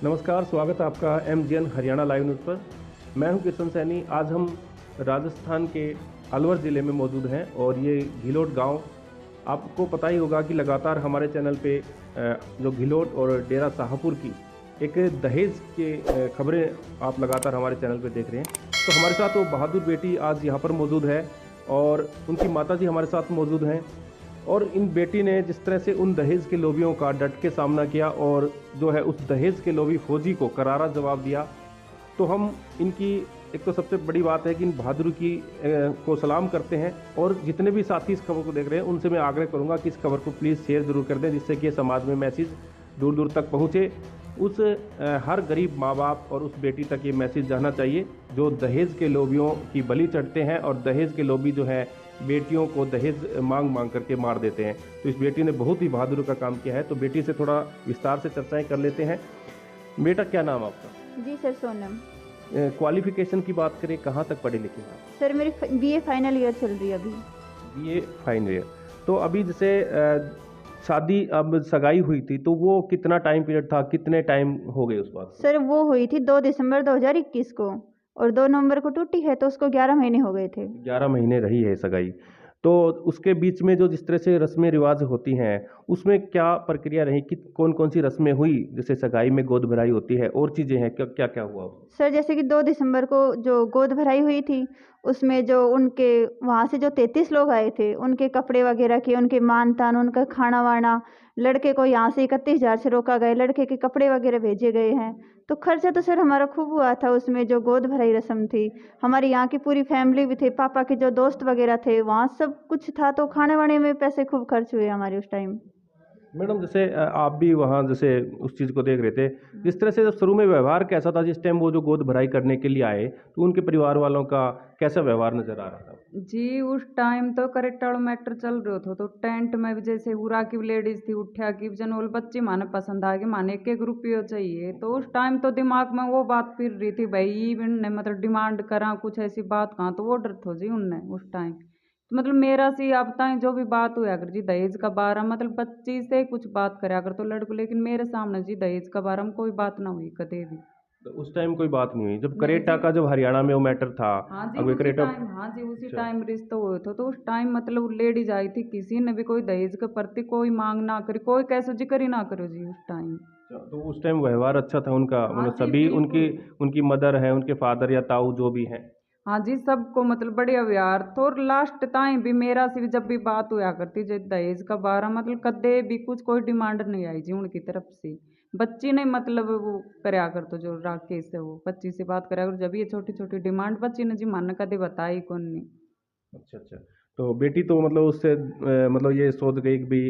नमस्कार, स्वागत है आपका MGN हरियाणा लाइव न्यूज़ पर। मैं हूं किशन सैनी। आज हम राजस्थान के अलवर ज़िले में मौजूद हैं और ये घिलोट गांव, आपको पता ही होगा कि लगातार हमारे चैनल पे जो घिलोट और डेरा शाहपुर की एक दहेज के खबरें आप लगातार हमारे चैनल पे देख रहे हैं। तो हमारे साथ वो बहादुर बेटी आज यहाँ पर मौजूद है और उनकी माताजी हमारे साथ मौजूद हैं। और इन बेटी ने जिस तरह से उन दहेज के लोभियों का डट के सामना किया और जो है उस दहेज के लोभी फौजी को करारा जवाब दिया, तो हम इनकी एक तो सबसे बड़ी बात है कि इन बहादुरी की को सलाम करते हैं। और जितने भी साथी इस खबर को देख रहे हैं उनसे मैं आग्रह करूंगा कि इस खबर को प्लीज़ शेयर ज़रूर कर दें, जिससे कि ये समाज में मैसेज दूर दूर तक पहुँचे। उस हर गरीब माँ बाप और उस बेटी तक ये मैसेज जाना चाहिए जो दहेज के लोभियों की बलि चढ़ते हैं और दहेज के लोभी जो है बेटियों को दहेज मांग मांग करके मार देते हैं। तो इस बेटी ने बहुत ही बहादुरी का काम किया है। तो बेटी से थोड़ा विस्तार से चर्चाएं कर लेते हैं। बेटा, क्या नाम आपका? जी सर, सोनम। क्वालिफिकेशन की बात करें, कहाँ तक पढ़े लिखे हैं? सर मेरी BA फाइनल ईयर चल रही है अभी। BA final year. तो अभी जैसे शादी अब सगाई हुई थी, तो वो कितना टाइम पीरियड था, कितने टाइम हो गए उस बात को? सर वो हुई थी 2 दिसंबर 2021 को और 2 नवंबर को टूटी है, तो उसको 11 महीने हो गए थे। 11 महीने रही है सगाई। तो उसके बीच में जो जिस तरह से रस्में रिवाज होती हैं, उसमें क्या प्रक्रिया रही कि कौन कौन सी रस्में हुई? जैसे सगाई में गोद भराई होती है और चीज़ें हैं, क्या क्या क्या हुआ? सर जैसे कि 2 दिसंबर को जो गोद भराई हुई थी, उसमें जो उनके वहाँ से जो 33 लोग आए थे, उनके कपड़े वगैरह के, उनके मान-तान, उनका खाना-वाना, लड़के को यहाँ से 31,000 से रोका गया, लड़के के कपड़े वगैरह भेजे गए हैं। तो खर्चा तो सर हमारा खूब हुआ था उसमें, जो गोद भराई रस्म थी। हमारी यहाँ की पूरी फैमिली भी थे, पापा के जो दोस्त वगैरह थे, वहाँ सब कुछ था, तो खाने-वाने में पैसे खूब खर्च हुए हमारे उस टाइम। मैडम, जैसे आप भी वहाँ जैसे उस चीज़ को देख रहे थे, जिस तरह से जब शुरू में व्यवहार कैसा था, जिस टाइम वो जो गोद भराई करने के लिए आए, तो उनके परिवार वालों का कैसा व्यवहार नज़र आ रहा था? जी, उस टाइम तो करेक्ट मैटर चल रहे थे, तो टेंट में भी जैसे उरा की लेडीज थी, उठा की जन वो बच्ची माने पसंद आ गई, माने एक रुपये चाहिए। तो उस टाइम तो दिमाग में वो बात फिर रही थी, भाई इनने मतलब डिमांड करा कुछ ऐसी बात कहाँ, तो वो डर थो जी उनने उस टाइम। तो मतलब मेरा सी अब तक जो भी बात हुआ अगर जी दहेज का बारा मतलब बच्ची से कुछ बात करे अगर तो लड़को, लेकिन मेरे सामने जी दहेज का बारा में कोई बात ना हुई कदे भी। तो उस टाइम कोई बात नहीं हुई जब नहीं करेटा जी। का जब हरियाणा में वो मैटर था? हाँ जी, अब उसी करेटा। टाइम, हाँ जी, उसी अच्छा। टाइम रिश्ता हुए थे, तो उस टाइम मतलब लेडीज आई थी, किसी ने भी कोई दहेज के प्रति कोई मांग ना करी, कोई कैसे जिक्र ही ना करो जी उस टाइम। अच्छा, तो उस टाइम व्यवहार अच्छा था उनका, हाँ मतलब जी, सभी उनकी बिल्कुल। उनकी मदर है, उनके फादर या ताऊ जो भी हैं? हाँ जी, सबको मतलब बढ़िया व्यवहार तो, और लास्ट टाइम भी मेरा से भी जब भी बात हुआ करती जो दहेज का बारा मतलब कदे भी कुछ कोई डिमांड नहीं आई जी उनकी तरफ से। बच्ची ने मतलब वो करया कर, तो जो राकेश है वो बच्ची से बात करया कर, जब ये छोटी छोटी डिमांड बच्ची ने जी मन कदे बताई कौन नहीं। अच्छा अच्छा। तो बेटी तो मतलब उससे मतलब ये सोच गई कि भी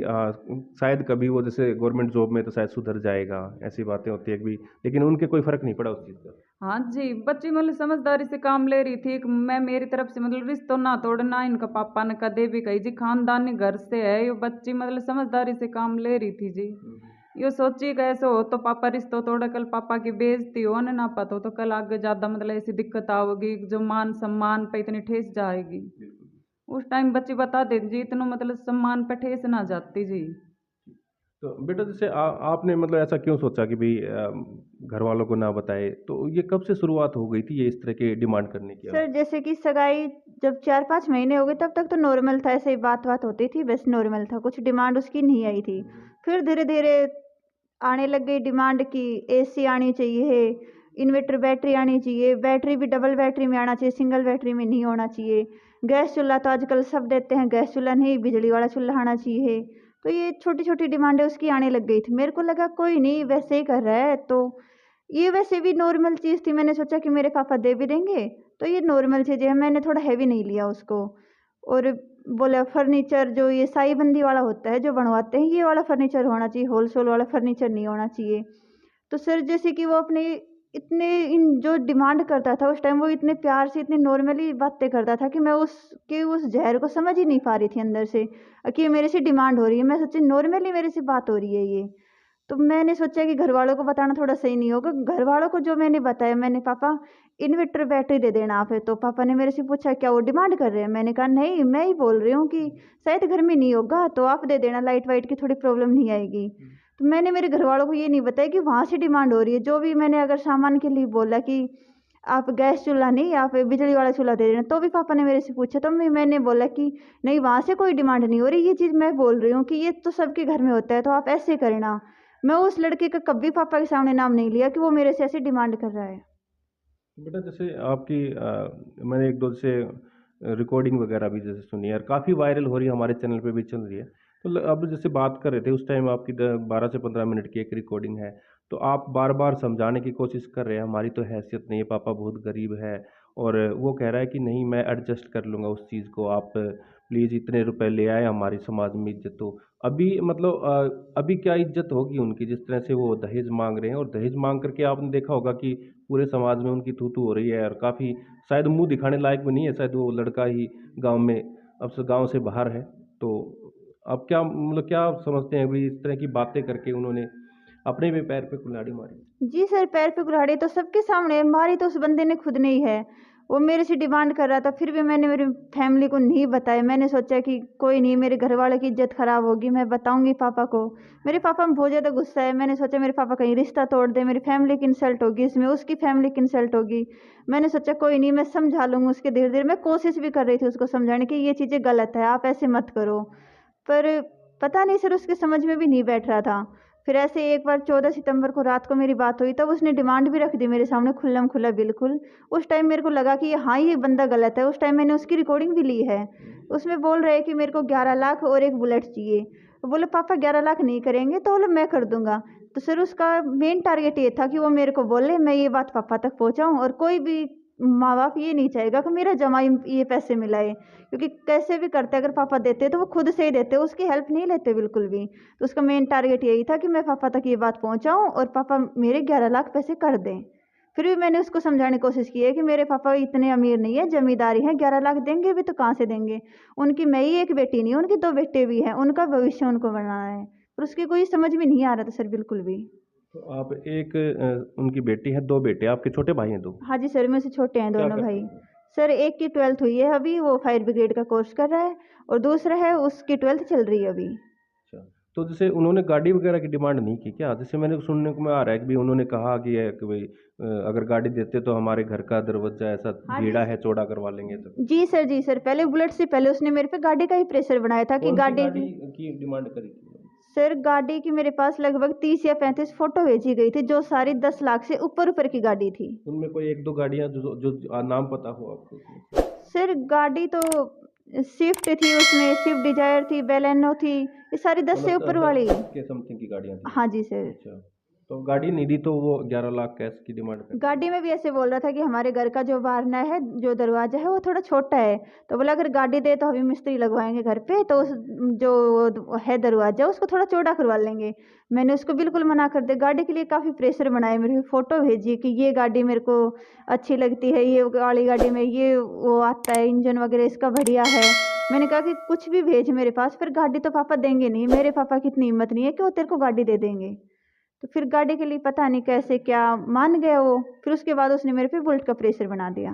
शायद कभी वो जैसे गवर्नमेंट जॉब में तो शायद सुधर जाएगा, ऐसी बातें होती है कि भी, लेकिन उनके कोई फर्क नहीं पड़ा उस चीज़ का? हाँ जी, बच्ची मतलब समझदारी से काम ले रही थी कि मैं मेरी तरफ से मतलब रिश्तों ना तोड़ना, इनका पापा ने कदे भी कही जी खानदानी घर से है, ये बच्ची मतलब समझदारी से काम ले रही थी जी। ये सोची कि ऐसे हो तो पापा रिश्तों तोड़े, कल पापा की बेइज्जती हो ना पता हो तो कल आगे ज़्यादा मतलब ऐसी दिक्कत आओगी जो मान सम्मान पे इतनी ठेस जाएगी। उस टाइम बच्ची बता देती जी इतना मतलब सम्मान पे ठेस ना जाती जी। तो बेटा, जैसे आपने मतलब ऐसा क्यों सोचा कि भाई घर वालों को ना बताए? तो ये कब से शुरुआत हो गई थी ये इस तरह की डिमांड करने की? सर जैसे कि सगाई जब 4-5 महीने हो गए तब तक तो नॉर्मल था, ऐसे ही बात-वात होती थी, बस नॉर्मल था, कुछ डिमांड उसकी नहीं आई थी। फिर धीरे-धीरे आने लग गई डिमांड की AC आनी चाहिए, इन्वर्टर बैटरी आनी चाहिए, बैटरी भी डबल बैटरी में आना चाहिए, सिंगल बैटरी में नहीं होना चाहिए। गैस चूल्हा तो आजकल सब देते हैं, गैस चूल्हा नहीं, बिजली वाला चूल्हा आना चाहिए। तो ये छोटी-छोटी डिमांडें उसकी आने लग गई थी। मेरे को लगा कोई नहीं वैसे ही कर रहा है, तो ये वैसे भी नॉर्मल चीज़ थी, मैंने सोचा कि मेरे पापा दे भी देंगे, तो ये नॉर्मल चीज़ है, मैंने थोड़ा हैवी नहीं लिया उसको। और बोला फर्नीचर जो ये साईबंदी वाला होता है जो बनवाते हैं, ये वाला फर्नीचर होना चाहिए, होलसेल वाला फर्नीचर नहीं होना चाहिए। तो सर जैसे कि वो अपने इतने इन जो डिमांड करता था उस टाइम, वो इतने प्यार से इतने नॉर्मली बातें करता था कि मैं उसके उस ज़हर को समझ ही नहीं पा रही थी अंदर से, कि ये मेरे से डिमांड हो रही है। मैं सोची नॉर्मली मेरे से बात हो रही है ये। तो मैंने सोचा कि घरवालों को बताना थोड़ा सही नहीं होगा। घरवालों को जो मैंने बताया, मैंने पापा इन्वर्टर बैटरी दे देना आप है, तो पापा ने मेरे से पूछा क्या वो डिमांड कर रहे हैं? मैंने कहा नहीं, मैं ही बोल रही हूँ कि शायद घर में नहीं होगा तो आप दे देना, लाइट वाइट की थोड़ी प्रॉब्लम नहीं आएगी। तो मैंने मेरे घरवालों को ये नहीं बताया कि वहाँ से डिमांड हो रही है। जो भी मैंने अगर सामान के लिए बोला कि आप गैस चूल्हा नहीं, आप बिजली वाला चूल्हा दे देना, तो भी पापा ने मेरे से पूछा, तो मैंने बोला कि नहीं, वहाँ से कोई डिमांड नहीं हो रही, ये चीज़ मैं बोल रही हूँ कि ये तो सबके घर में होता है, तो आप ऐसे करना। मैं उस लड़के का कभी पापा के सामने नाम नहीं लिया कि वो मेरे से ऐसे डिमांड कर रहा है। बेटा जैसे आपकी मैंने एक दो से रिकॉर्डिंग वगैरह भी जैसे सुनी है और काफ़ी वायरल हो रही है, हमारे चैनल पे भी चल रही है। तो अब जैसे बात कर रहे थे उस टाइम आपकी 12 से 15 मिनट की एक रिकॉर्डिंग है, तो आप बार बार समझाने की कोशिश कर रहे हैं हमारी तो हैसियत नहीं है, पापा बहुत गरीब है, और वो कह रहा है कि नहीं मैं एडजस्ट कर लूँगा उस चीज़ को, आप प्लीज़ इतने रुपए ले आए, हमारी समाज में इज्जत हो। अभी मतलब अभी क्या इज्जत होगी उनकी, जिस तरह से वो दहेज मांग रहे हैं, और दहेज मांग करके आपने देखा होगा कि पूरे समाज में उनकी थू-थू हो रही है, और काफ़ी शायद मुँह दिखाने लायक भी नहीं है, शायद वो लड़का ही गाँव में, अब से गाँव से बाहर है। तो आप क्या मतलब क्या आप समझते हैं अभी इस तरह की बातें करके उन्होंने अपने भी पैर पे कुल्हाड़ी मारी? जी सर, पैर पे कुल्हाड़ी तो सबके सामने है, मारी तो उस बंदे ने खुद नहीं है। वो मेरे से डिमांड कर रहा था, फिर भी मैंने मेरी फैमिली को नहीं बताया। मैंने सोचा कि कोई नहीं, मेरे घर वालों की इज्जत खराब होगी, मैं बताऊंगी पापा को। मेरे पापा में बहुत ज़्यादा गुस्सा है। मैंने सोचा मेरे पापा कहीं रिश्ता तोड़ दे, मेरी फैमिली की इंसल्ट होगी, इसमें उसकी फैमिली की इंसल्ट होगी। मैंने सोचा कोई नहीं, मैं समझा लूँगी उसके। धीरे धीरे मैं कोशिश भी कर रही थी उसको समझाने की, ये चीज़ें गलत है, आप ऐसे मत करो। पर पता नहीं सर, उसके समझ में भी नहीं बैठ रहा था। फिर ऐसे एक बार 14 सितंबर को रात को मेरी बात हुई, तब उसने डिमांड भी रख दी मेरे सामने खुल्लम खुल्ला बिल्कुल। उस टाइम मेरे को लगा कि हाँ, ये बंदा गलत है। उस टाइम मैंने उसकी रिकॉर्डिंग भी ली है। उसमें बोल रहे हैं कि मेरे को 11 लाख और एक बुलेट चाहिए। तो बोले पापा 11 लाख नहीं करेंगे, तो बोले मैं कर दूंगा। तो सर उसका मेन टारगेट ये था कि वो मेरे को बोले, मैं ये बात पापा तक पहुँचाऊँ, और कोई भी माँ बाप ये नहीं चाहेगा कि मेरा जमाई ये पैसे मिलाए, क्योंकि कैसे भी करते अगर पापा देते तो वो खुद से ही देते, उसकी हेल्प नहीं लेते बिल्कुल भी। तो उसका मेन टारगेट यही था कि मैं पापा तक ये बात पहुंचाऊं और पापा मेरे 11 लाख पैसे कर दें। फिर भी मैंने उसको समझाने की कोशिश की है कि मेरे पापा इतने अमीर नहीं है, जमींदारी है, 11 लाख देंगे भी तो कहाँ से देंगे। उनकी मैं ही एक बेटी नहीं, उनकी 2 बेटे भी हैं, उनका भविष्य उनको बनाना है। पर उसकी कोई समझ में नहीं आ रहा था सर बिल्कुल भी। तो आप एक उनकी बेटी है, 2 बेटे, आपके छोटे भाई हैं 2? हाँ जी सर, मेरे से छोटे हैं क्या दोनों करते भाई। हैं? सर एक की 12th हुई है अभी, वो फायर ब्रिगेड का कोर्स कर रहा है, और दूसरा है उसकी 12th चल रही है अभी। अच्छा, तो जैसे उन्होंने गाड़ी वगैरह की डिमांड नहीं की क्या? जैसे मैंने सुनने को में आ रहा है कि भाई उन्होंने कहा कि कि भाई अगर गाड़ी देते तो हमारे घर का दरवाजा ऐसा हाँ जी भिड़ा है चौड़ा करवा लेंगे तो। जी सर, जी सर, पहले बुलेट से पहले उसने मेरे पे गाड़ी का ही प्रेशर बनाया था कि कौन सी गाड़ी गाड़ी की डिमांड करी थी? सर गाड़ी की मेरे पास लगभग 30 या 35 फोटो भेजी गई थी, जो सारी 10 लाख से ऊपर ऊपर की गाड़ी थी। उनमें कोई एक दो गाड़ियां जो नाम पता हो आपको उसमें? सर गाड़ी तो स्विफ्ट थी, उसमें स्विफ्ट डिजायर थी, बेलेनो थी, ये सारी 10 से मतलब ऊपर वाली। 10 के समथिंग की गाड़ियां थी? हाँ जी सर। अच्छा, तो गाड़ी नहीं दी तो वो 11 लाख कैश की डिमांड कर रहे गाड़ी में भी ऐसे बोल रहा था कि हमारे घर का जो बारना है, जो दरवाजा है वो थोड़ा छोटा है, तो बोला अगर गाड़ी दे तो अभी मिस्त्री लगवाएंगे घर पे, तो उस जो है दरवाजा उसको थोड़ा चौड़ा करवा लेंगे। मैंने उसको बिल्कुल मना कर दिया। गाड़ी के लिए काफ़ी प्रेशर बनाया, मेरे फ़ोटो भेजी कि ये गाड़ी मेरे को अच्छी लगती है, ये वाली गाड़ी में ये वो आता है, इंजन वगैरह इसका बढ़िया है। मैंने कहा कि कुछ भी भेज मेरे पास, फिर गाड़ी तो पापा देंगे नहीं, मेरे पापा की इतनी हिम्मत नहीं है कि वो तेरे को गाड़ी दे देंगे। तो फिर गाड़ी के लिए पता नहीं कैसे क्या मान गया वो। फिर उसके बाद उसने मेरे पे बुलेट का प्रेशर बना दिया।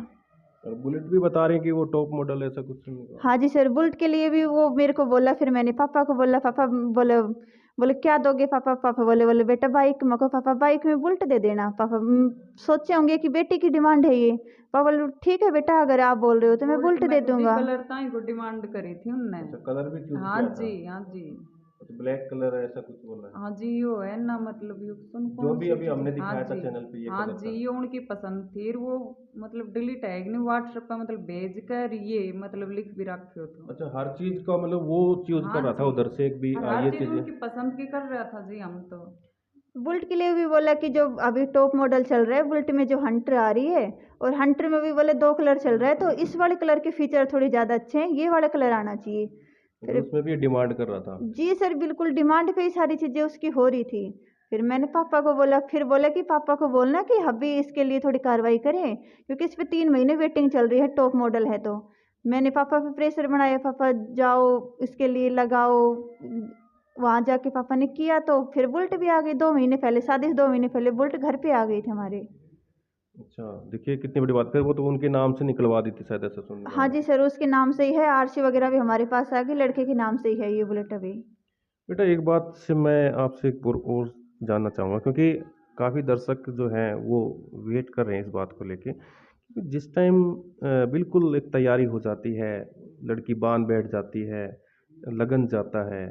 और बुलेट भी बता रहे हैं कि वो टॉप मॉडल ऐसा कुछ नहीं होगा। हाँ जी सर, बुलेट के लिए भी वो मेरे को बोला। फिर मैंने पापा को बोला, पापा बोले बोले क्या दोगे पापा? पापा बोले बोले बेटा बाइक। मैं को पापा बाइक में बुलेट दे देना। पापा सोचे होंगे कि बेटी की डिमांड है ये। पापा बोले ठीक है बेटा, अगर आप बोल रहे हो तो मैं बुलेट दे जी दूंगा। कलर ताई को डिमांड करी थी उनने। अच्छा, कलर भी चूज हाँ किया था? जी, हाँ जी। अच्छा, ब्लैक कलर ऐसा कुछ बोला है? हाँ जी, यो है ना, मतलब यो सुन जो कौन भी सी अभी चीज़। हमने हाँ दिखाया था जी, चैनल पे ये हाँ कलर जी, था। ये उनकी पसंद थी। और वो मतलब डिलीट है कि नहीं व्हाट्सएप पे मतलब भेज कर ये मतलब लिख भी रखे हो तो। अच्छा, हर चीज का मतलब वो चूज कर हाँ रहा था जी, उधर से एक भी और हर ये चीज़ चीजें। उनकी पसंद की कर रहा था जी हम तो। बुलेट के लिए भी बोला कि जो अभी टॉप मॉडल चल रहा है बुलेट में, जो हंटर आ रही है, और हंटर में भी बोले 2 कलर चल रहा है, तो इस वाले कलर के फीचर थोड़े ज़्यादा अच्छे हैं, ये वाला कलर आना चाहिए। मतलब फिर उसमें भी डिमांड कर रहा था? जी सर, बिल्कुल डिमांड पे ही सारी चीज़ें उसकी हो रही थी। फिर मैंने पापा को बोला, फिर बोला कि पापा को बोलना कि अभी इसके लिए थोड़ी कार्रवाई करें, क्योंकि इस पे 3 महीने वेटिंग चल रही है, टॉप मॉडल है। तो मैंने पापा पे प्रेशर बनाया, पापा जाओ इसके लिए लगाओ। वहाँ जाके पापा ने किया, तो फिर बुलेट भी आ गई 2 महीने पहले, शादी से 2 महीने पहले बुलेट घर पे आ गई थी हमारे। अच्छा, देखिए कितनी बड़ी बात। फिर वो तो उनके नाम से निकलवा दी थी शायद, ऐसा सुनने में आ हाँ रहा जी सर, उसके नाम से ही है, आरसी वगैरह भी हमारे पास आ गई, लड़के के नाम से ही है ये बुलेट अभी। बेटा एक बात से मैं आपसे एक और जानना चाहूँगा, क्योंकि काफ़ी दर्शक जो हैं वो वेट कर रहे हैं इस बात को लेके। जिस टाइम बिल्कुल एक तैयारी हो जाती है, लड़की बांध बैठ जाती है, लगन जाता है,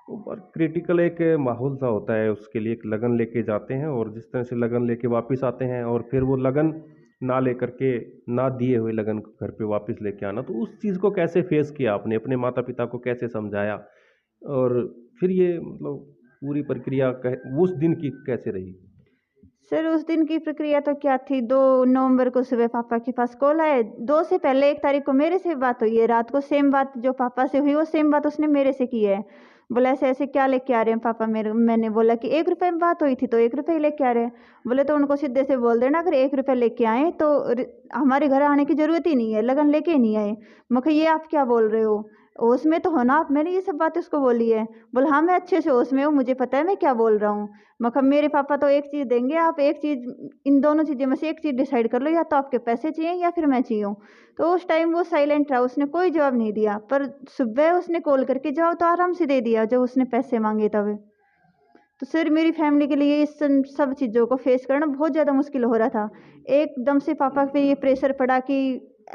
और क्रिटिकल एक माहौल सा होता है उसके लिए। एक लगन लेके जाते हैं और जिस तरह से लगन लेके वापस आते हैं और फिर वो लगन ना लेकर के, ना दिए हुए लगन को घर पे वापस लेके आना, तो उस चीज़ को कैसे फेस किया आपने? अपने माता पिता को कैसे समझाया? और फिर ये मतलब पूरी प्रक्रिया उस दिन की कैसे रही? सर उस दिन की प्रक्रिया तो क्या थी, 2 नवंबर को सुबह पापा के पास कॉल आए। 2 से पहले 1 तारीख को मेरे से बात हुई है, रात को सेम बात जो पापा से हुई वो सेम बात उसने मेरे से की है। बोला ऐसे ऐसे क्या लेके आ रहे हैं पापा मेरे। मैंने बोला कि 1 रुपये में बात हुई थी तो 1 रुपये लेके आ रहे हैं। बोले तो उनको सीधे से बोल देना अगर 1 रुपये लेके आए तो हमारे घर आने की जरूरत ही नहीं है, लगन लेके ही नहीं आए। मैं कहा ये आप क्या बोल रहे हो, होश में तो हो ना आप। मैंने ये सब बातें उसको बोली है। बोला हाँ मैं अच्छे से होश में हूँ, मुझे पता है मैं क्या बोल रहा हूँ। मैं कहा मेरे पापा तो एक चीज़ देंगे, आप एक चीज़, इन दोनों चीज़ों में से एक चीज़ डिसाइड कर लो, या तो आपके पैसे चाहिए या फिर मैं चाहिए। तो उस टाइम वो साइलेंट रहा, उसने कोई जवाब नहीं दिया। पर सुबह उसने कॉल करके जाओ तो आराम से दे दिया जब उसने पैसे मांगे तब। तो सर मेरी फैमिली के लिए इस सब चीज़ों को फेस करना बहुत ज़्यादा मुश्किल हो रहा था। एकदम से पापा पे ये प्रेशर पड़ा कि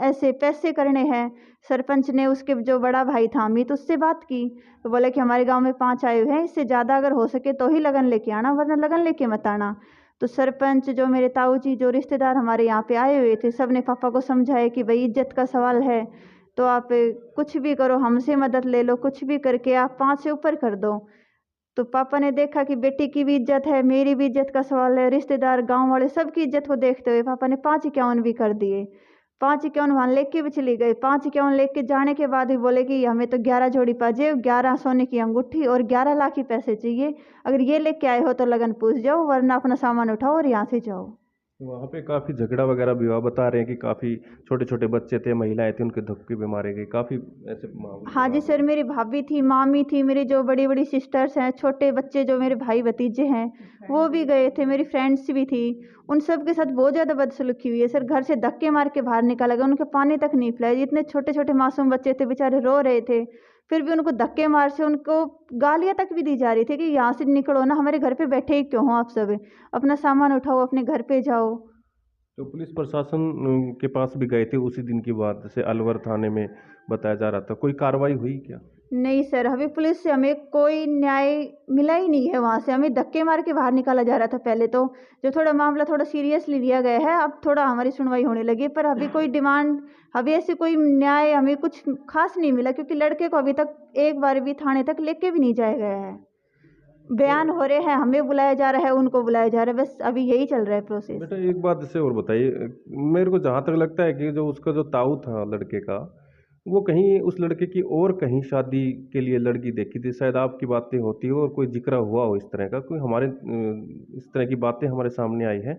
ऐसे पैसे करने हैं। सरपंच ने, उसके जो बड़ा भाई था अमित, उससे बात की तो बोला कि हमारे गांव में 5 आए हुए हैं, इससे ज़्यादा अगर हो सके तो ही लगन लेके आना, वरना लगन लेके मत आना। तो सरपंच, जो मेरे ताऊ जी, जो रिश्तेदार हमारे यहाँ पे आए हुए थे, सब ने पापा को समझाया कि भाई इज्जत का सवाल है, तो आप कुछ भी करो, हमसे मदद ले लो, कुछ भी करके आप 5 से ऊपर कर दो। तो पापा ने देखा कि बेटी की भी इज्जत है, मेरी भी इज्जत का सवाल है, रिश्तेदार गांव वाले सबकी इज्जत को देखते हुए पापा ने 551 भी कर दिए। 551 वहाँ लेके भी चली गई। 551 लेके जाने के बाद ही बोले कि हमें तो 11 जोड़ी पाजे, 11 सोने की अंगूठी और 11 लाख ही पैसे चाहिए। अगर ये लेके आए हो तो लगन पूछ जाओ, वरना अपना सामान उठाओ और यहाँ से जाओ। वहाँ पे काफ़ी झगड़ा वगैरह भी हुआ, बता रहे हैं कि काफ़ी छोटे छोटे बच्चे थे, महिलाएं थी, उनके धक्के भी मारे गए, काफ़ी ऐसे माहौल हाँ जी खराब सर, हुआ। मेरी भाभी थी, मामी थी, मेरी जो बड़ी बड़ी सिस्टर्स हैं, छोटे बच्चे जो मेरे भाई भतीजे हैं वो भी गए थे, मेरी फ्रेंड्स भी थी। उन सब के साथ बहुत ज़्यादा बदसलूकी हुई है सर। घर से धक्के मार के बाहर निकाला गया, उनके पानी तक नहीं पिलाया। इतने छोटे छोटे मासूम बच्चे थे, बेचारे रो रहे थे, फिर भी उनको धक्के मार से उनको गालियाँ तक भी दी जा रही थी कि यहाँ से निकलो ना, हमारे घर पे बैठे ही क्यों हो आप सब, अपना सामान उठाओ, अपने घर पे जाओ। तो पुलिस प्रशासन के पास भी गए थे उसी दिन की बात, जैसे अलवर थाने में बताया जा रहा था, कोई कार्रवाई हुई क्या? नहीं सर, हमें पुलिस से हमें कोई न्याय मिला ही नहीं है। वहाँ से हमें धक्के मार के बाहर निकाला जा रहा था पहले तो। जो थोड़ा मामला थोड़ा सीरियसली लिया गया है, अब थोड़ा हमारी सुनवाई होने लगी, पर अभी कोई डिमांड, अभी ऐसी कोई न्याय हमें कुछ खास नहीं मिला, क्योंकि लड़के को अभी तक एक बार भी थाने तक लेके भी नहीं जाया गया है। बयान हो रहे हैं, हमें बुलाया जा रहा है, उनको बुलाया जा रहा है, बस अभी यही चल रहा है प्रोसेस। बेटा एक बात जैसे और बताइए, मेरे को जहाँ तक लगता है कि जो उसका जो ताऊ था लड़के का, वो कहीं उस लड़के की और कहीं शादी के लिए लड़की देखी थी, शायद आपकी बातें होती हो और कोई जिक्र हुआ हो इस तरह का, कोई हमारे इस तरह की बातें हमारे सामने आई है।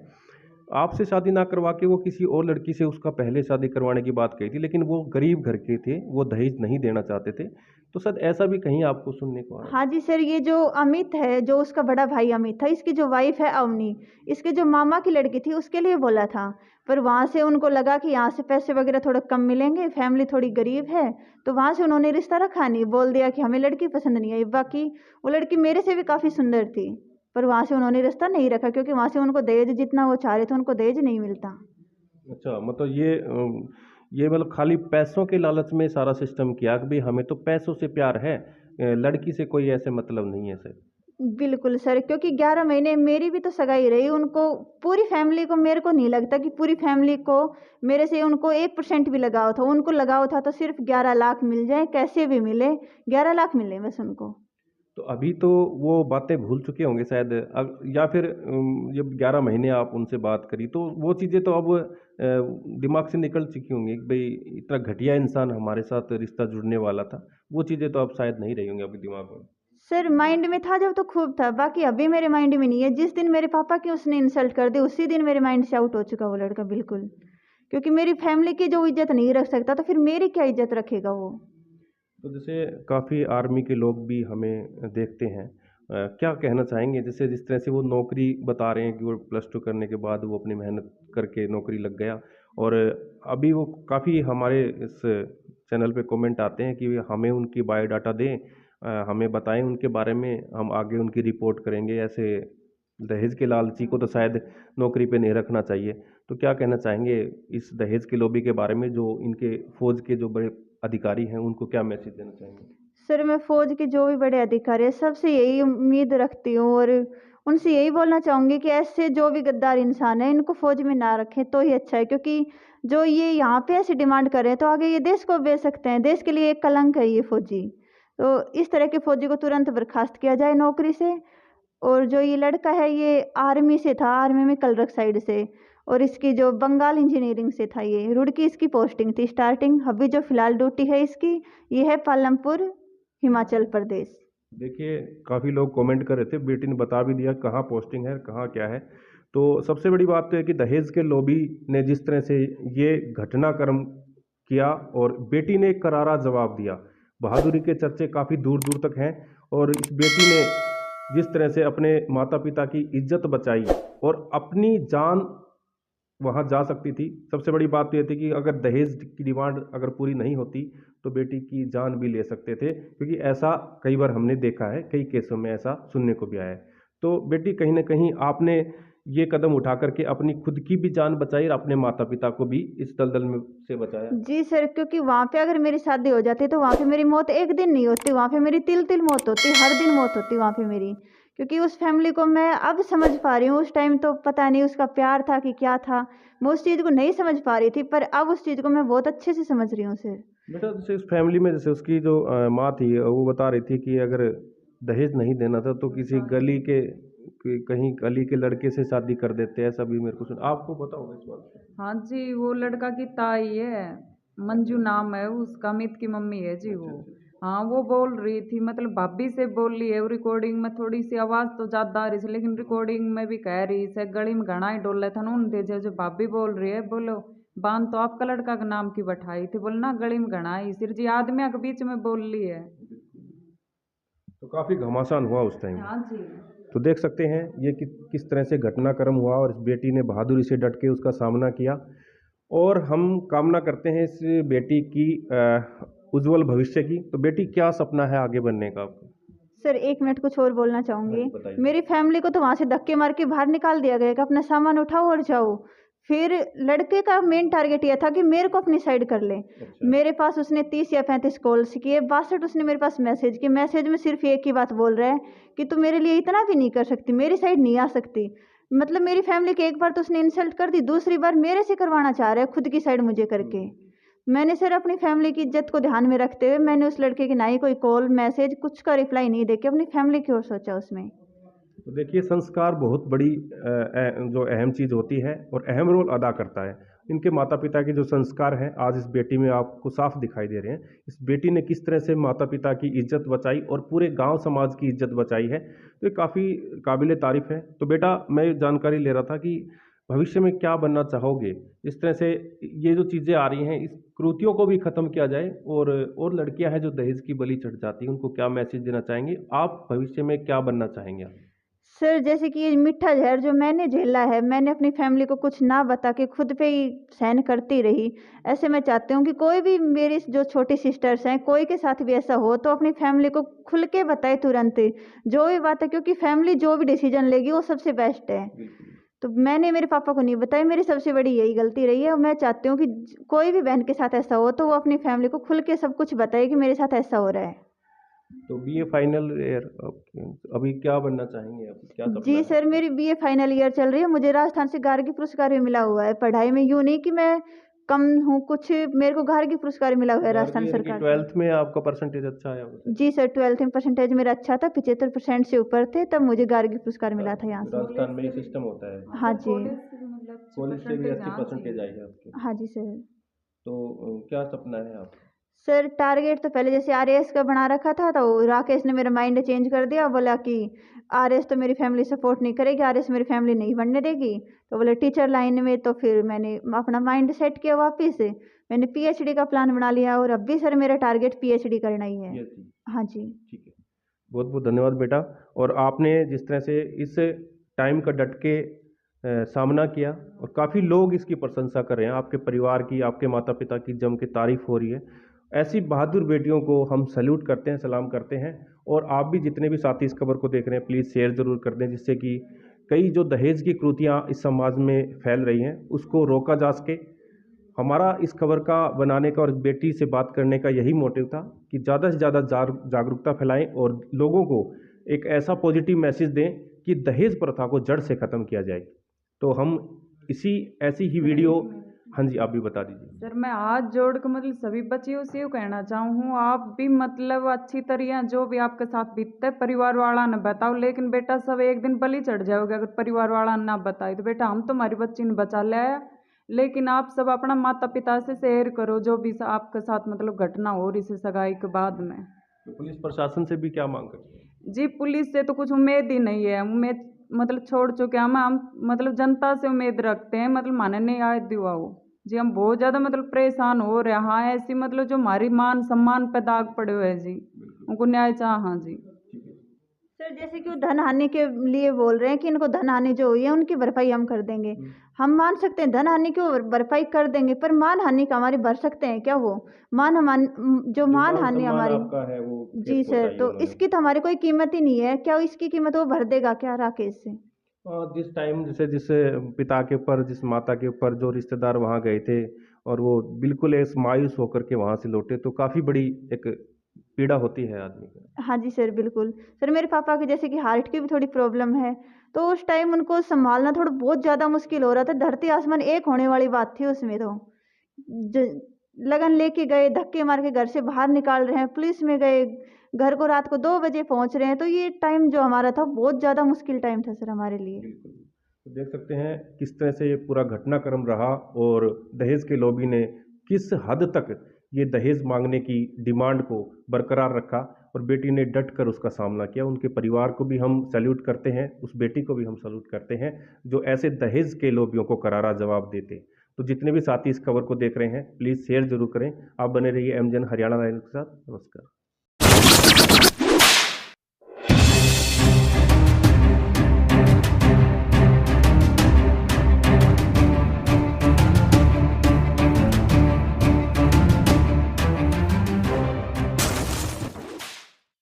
आपसे शादी ना करवा के वो किसी और लड़की से उसका पहले शादी करवाने की बात कही थी, लेकिन वो गरीब घर के थे, वो दहेज नहीं देना चाहते थे, तो शायद ऐसा भी कहीं आपको सुनने को आया। हाँ जी सर, ये जो अमित है, जो उसका बड़ा भाई अमित था, इसकी जो वाइफ है अवनी, इसके जो मामा की लड़की थी उसके लिए बोला था। पर वहाँ से उनको लगा कि यहाँ से पैसे वगैरह थोड़ा कम मिलेंगे, फैमिली थोड़ी गरीब है, तो वहाँ से उन्होंने रिश्ता रखा नहीं, बोल दिया कि हमें लड़की पसंद नहीं आई। बाकी वो लड़की मेरे से भी काफ़ी सुंदर थी, पर वहाँ से उन्होंने रिश्ता नहीं रखा, क्योंकि वहाँ से उनको दहेज जितना वो चाह रहे थे उनको दहेज नहीं मिलता। अच्छा, मतलब ये मतलब खाली पैसों के लालच में सारा सिस्टम किया कि भाई हमें तो पैसों से प्यार है, लड़की से कोई ऐसे मतलब नहीं है सर। बिल्कुल सर, क्योंकि 11 महीने मेरी भी तो सगाई रही, उनको पूरी फैमिली को, मेरे को नहीं लगता कि पूरी फैमिली को मेरे से उनको 1% भी लगाव था। उनको लगाव था तो सिर्फ 11 लाख मिल जाए, कैसे भी मिले, 11 लाख मिले बस उनको। तो अभी तो वो बातें भूल चुके होंगे शायद, या फिर जब 11 महीने आप उनसे बात करी तो वो चीज़ें तो अब दिमाग से निकल चुकी होंगी कि भाई इतना घटिया इंसान हमारे साथ रिश्ता जुड़ने वाला था, वो चीज़ें तो अब शायद नहीं रही होंगी अभी दिमाग में। सर माइंड में था जब तो खूब था, बाकी अभी मेरे माइंड में नहीं है। जिस दिन मेरे पापा की उसने इंसल्ट कर दी, उसी दिन मेरे माइंड से आउट हो चुका वो लड़का बिल्कुल। क्योंकि मेरी फैमिली की जो इज्जत नहीं रख सकता तो फिर मेरी क्या इज्जत रखेगा वो। तो जैसे काफ़ी आर्मी के लोग भी हमें देखते हैं, क्या कहना चाहेंगे, जैसे जिस तरह से वो नौकरी बता रहे हैं कि वो +2 करने के बाद वो अपनी मेहनत करके नौकरी लग गया, और अभी वो काफ़ी हमारे इस चैनल पे कमेंट आते हैं कि हमें उनकी बायोडाटा दें, हमें बताएं उनके बारे में, हम आगे उनकी रिपोर्ट करेंगे। ऐसे दहेज के लालची को तो शायद नौकरी पे नहीं रखना चाहिए। तो क्या कहना चाहेंगे इस दहेज के लॉबी के बारे में, जो इनके फौज के जो बड़े अधिकारी हैं उनको क्या मैसेज देना चाहेंगे? सर मैं फौज के जो भी बड़े अधिकारी हैं सबसे यही उम्मीद रखती हूँ और उनसे यही बोलना चाहूँगी कि ऐसे जो भी गद्दार इंसान है इनको फौज में ना रखें तो ही अच्छा है, क्योंकि जो ये यहाँ पे ऐसी डिमांड कर रहे हैं तो आगे ये देश को बेच सकते हैं। देश के लिए एक कलंक है ये फौजी। तो इस तरह के फौजी को तुरंत बर्खास्त किया जाए नौकरी से। और जो ये लड़का है ये आर्मी से था, आर्मी में कलरक साइड से, और इसकी जो बंगाल इंजीनियरिंग से था, ये रुड़की इसकी पोस्टिंग थी स्टार्टिंग। अभी जो फिलहाल ड्यूटी है इसकी ये है पालमपुर हिमाचल प्रदेश। देखिए, काफ़ी लोग कमेंट कर रहे थे, बेटी ने बता भी दिया कहाँ पोस्टिंग है, कहाँ क्या है। तो सबसे बड़ी बात तो है कि दहेज के लॉबी ने जिस तरह से ये घटनाक्रम किया और बेटी ने एक करारा जवाब दिया। बहादुरी के चर्चे काफ़ी दूर दूर तक हैं और इस बेटी ने जिस तरह से अपने माता पिता की इज्जत बचाई और अपनी जान वहाँ जा सकती थी। सबसे बड़ी बात तो ये थी कि अगर दहेज की डिमांड अगर पूरी नहीं होती तो बेटी की जान भी ले सकते थे, क्योंकि ऐसा कई बार हमने देखा है, कई केसों में ऐसा सुनने को भी आया है। तो बेटी कहीं ना कहीं आपने ये कदम उठा करके अपनी खुद की भी जान बचाई और अपने माता पिता को भी इस दलदल में से बचाया। जी सर, क्योंकि वहाँ पे अगर मेरी शादी हो जाती तो वहाँ पे मेरी मौत एक दिन नहीं होती, वहाँ पे मेरी तिल तिल मौत होती, हर दिन मौत होती वहाँ पे मेरी। क्योंकि उस फैमिली को मैं अब समझ पा रही हूँ, उस टाइम तो पता नहीं उसका प्यार था कि क्या था, मैं उस चीज़ को नहीं समझ पा रही थी, पर अब उस चीज़ को मैं बहुत अच्छे से समझ रही हूँ सर। बेटा, जैसे इस फैमिली में जैसे उसकी जो माँ थी वो बता रही थी कि अगर दहेज नहीं देना था तो किसी गली के कहीं गली के लड़के से शादी कर देते, ऐसा भी मेरे को सुन। आपको पता होगा इस बात से? हाँ जी, वो लड़का की ताई है, मंजू नाम है उसका, अमित की मम्मी है जी वो। हाँ, वो बोल रही थी, मतलब भाभी से बोल रही है। वो रिकॉर्डिंग में थोड़ी सी आवाज़ तो ज़्यादा आ रही थी, लेकिन रिकॉर्डिंग में भी कह रही है गली में घना ही डोले था ना उन जो भाभी बोल रही है, बोलो बांध तो आपका लड़का का नाम की बैठाई थी, बोल ना गली में घना ही सिर जी आदमी के बीच में बोल रही है। तो काफ़ी घमासान हुआ उस टाइम। हाँ जी। तो देख सकते हैं ये किस तरह से घटनाक्रम हुआ और इस बेटी ने बहादुरी से डट के उसका सामना किया। और हम कामना करते हैं इस बेटी की उज्जवल भविष्य की। तो बेटी, क्या सपना है आगे बनने का आपका? सर 1 मिनट कुछ और बोलना चाहूँगी। बताइए। मेरी फैमिली को तो वहाँ से धक्के मार के बाहर निकाल दिया गया कि अपना सामान उठाओ और जाओ। फिर लड़के का मेन टारगेट यह था कि मेरे को अपनी साइड कर ले। मेरे पास उसने 30 या 35 कॉल्स किए, 62 उसने मेरे पास मैसेज किए। मैसेज में सिर्फ एक ही बात बोल रहा है कि तू मेरे लिए इतना भी नहीं कर सकती, मेरी साइड नहीं आ सकती। मतलब मेरी फैमिली के एक बार तो उसने इंसल्ट कर दी, दूसरी बार मेरे से करवाना चाह रहा है खुद की साइड मुझे करके। मैंने सर अपनी फैमिली की इज्जत को ध्यान में रखते हुए मैंने उस लड़के की ना ही कोई कॉल मैसेज कुछ का रिप्लाई नहीं देके अपनी फैमिली की ओर सोचा उसमें। तो देखिए, संस्कार बहुत बड़ी जो अहम चीज़ होती है और अहम रोल अदा करता है। इनके माता पिता के जो संस्कार हैं आज इस बेटी में आपको साफ दिखाई दे रहे हैं। इस बेटी ने किस तरह से माता पिता की इज्जत बचाई और पूरे गांव समाज की इज्जत बचाई है, तो ये काफ़ी काबिले तारीफ़ है। तो बेटा, मैं जानकारी ले रहा था कि भविष्य में क्या बनना चाहोगे? इस तरह से ये जो चीज़ें आ रही हैं, इस कुरीतियों को भी ख़त्म किया जाए और लड़कियां हैं जो दहेज की बलि चढ़ जाती हैं, उनको क्या मैसेज देना चाहेंगे? आप भविष्य में क्या बनना चाहेंगे? सर जैसे कि ये मीठा जहर जो मैंने झेला है, मैंने अपनी फैमिली को कुछ ना बता के खुद पे ही सहन करती रही। ऐसे मैं चाहती हूँ कि कोई भी मेरी जो छोटी सिस्टर्स हैं, कोई के साथ भी ऐसा हो तो अपनी फैमिली को खुल के बताए तुरंत जो भी बात है, क्योंकि फैमिली जो भी डिसीजन लेगी वो सबसे बेस्ट है। तो मैंने मेरे पापा को नहीं बताई, मेरी सबसे बड़ी यही गलती रही है। और मैं चाहती हूँ कि कोई भी बहन के साथ ऐसा हो तो वो अपनी फैमिली को खुल के सब कुछ बताए कि मेरे साथ ऐसा हो रहा है। तो बीए फाइनल ईयर, अभी क्या बनना चाहेंगे आप? क्या सपना जी है? सर, मेरी बीए फाइनल ईयर चल रही है। मुझे राजस्थान से गार्गी पुरस्कार भी मिला हुआ है। पढ़ाई में यूँ नहीं कि मैं कम हूँ कुछ, मेरे को गार्गी पुरस्कार मिला हुआ है राजस्थान सरकार से। 12th में आपका परसेंटेज अच्छा आया होगा? जी सर, 12th में परसेंटेज मेरा अच्छा था, 75% से ऊपर थे, तब मुझे गार्गी पुरस्कार मिला था यहाँ से। राजस्थान में ये सिस्टम होता है। हाँ जी। कॉलेज से भी अच्छी परसेंटेज आई है आपकी। हाँ जी सर। तो क्या सपना है आपका? सर टारगेट तो पहले जैसे आरएएस का बना रखा था, तो राकेश ने मेरा माइंड चेंज कर दिया। बोला कि आरएएस तो मेरी फैमिली सपोर्ट नहीं करेगी, आरएएस मेरी फैमिली नहीं बनने देगी। तो बोले टीचर लाइन में। तो फिर मैंने अपना माइंड सेट किया वापस से, मैंने पीएचडी का प्लान बना लिया और अब भी सर मेरा टारगेट पीएचडी करना ही है। हाँ जी। ठीक है, बहुत बहुत धन्यवाद बेटा। और आपने जिस तरह से इस टाइम का डट के सामना किया और काफ़ी लोग इसकी प्रशंसा कर रहे हैं, आपके परिवार की, आपके माता पिता की जम के तारीफ हो रही है। ऐसी बहादुर बेटियों को हम सैल्यूट करते हैं, सलाम करते हैं। और आप भी जितने भी साथी इस खबर को देख रहे हैं प्लीज़ शेयर ज़रूर कर दें, जिससे कि कई जो दहेज की कृतियाँ इस समाज में फैल रही हैं उसको रोका जा सके। हमारा इस खबर का बनाने का और बेटी से बात करने का यही मोटिव था कि ज़्यादा से ज़्यादा जागरूकता फैलाएं और लोगों को एक ऐसा पॉजिटिव मैसेज दें कि दहेज प्रथा को जड़ से ख़त्म किया जाए। तो हम ऐसी ही वीडियो, हाँ जी आप भी बता दीजिए। सर मैं हाथ जोड़ के मतलब सभी बच्चियों से यूँ कहना चाहूँ, आप भी मतलब अच्छी तरह जो भी आपके साथ बीतता है परिवार वाला न बताओ, लेकिन बेटा सब एक दिन बलि चढ़ जाओगे अगर परिवार वाला ना बताए। तो बेटा हम तुम्हारी बच्ची ने बचा लिया, लेकिन आप सब अपना माता पिता से शेयर करो जो भी आपके साथ मतलब घटना हो रही है सगाई के बाद में। तो पुलिस प्रशासन से भी क्या मांग करते हैं? जी पुलिस से तो कुछ उम्मीद ही नहीं है, उम्मीद मतलब छोड़ चुके हैं हम मतलब जनता से उम्मीद रखते हैं, मतलब माने नहीं आए दिवा हो जी। हम बहुत ज़्यादा मतलब परेशान हो रहे हैं। हाँ ऐसी मतलब जो हमारी मान सम्मान पे दाग पड़े हुए हैं जी, उनको न्याय चाह। हाँ जी सर जैसे कि वो धन हानि के लिए बोल रहे हैं कि इनको धन हानि जो हुई है उनकी भरपाई हम कर देंगे। हम मान सकते हैं धन हानि की वो भरपाई कर देंगे, पर मान हानि का हमारी भर सकते हैं क्या? वो जो मान मान हानि सम्मान हमारी, आपका है वो जी ठेस सर, पहुंचाई तो उन्होंने। इसकी तो हमारी कोई कीमत ही नहीं है क्या? इसकी कीमत वो भर देगा क्या राकेश से? जिस टाइम जैसे जिस पिता के ऊपर, जिस माता के ऊपर जो रिश्तेदार वहाँ गए थे और वो बिल्कुल ऐसे मायूस होकर के वहाँ से लौटे, तो काफ़ी बड़ी एक पीड़ा होती है आदमी को। हाँ जी सर, बिल्कुल। सर मेरे पापा के जैसे कि हार्ट की भी थोड़ी प्रॉब्लम है, तो उस टाइम उनको सँभालना थोड़ा बहुत ज़्यादा मुश्किल हो रहा था। धरती आसमान एक होने वाली बात थी उसमें तो। ज लगन लेके गए, धक्के मार के घर से बाहर निकाल रहे हैं, पुलिस में गए, घर को रात को 2 बजे पहुँच रहे हैं। तो ये टाइम जो हमारा था बहुत ज़्यादा मुश्किल टाइम था सर हमारे लिए। बिल्कुल। तो देख सकते हैं किस तरह से ये पूरा घटनाक्रम रहा और दहेज के लॉबी ने किस हद तक ये दहेज मांगने की डिमांड को बरकरार रखा और बेटी ने डट कर उसका सामना किया। उनके परिवार को भी हम सैल्यूट करते हैं, उस बेटी को भी हम सैल्यूट करते हैं जो ऐसे दहेज के लोबियों को करारा जवाब देते। तो जितने भी साथी इस खबर को देख रहे हैं प्लीज़ शेयर जरूर करें। आप बने रहिए एमजन हरियाणा लाइव के साथ। नमस्कार।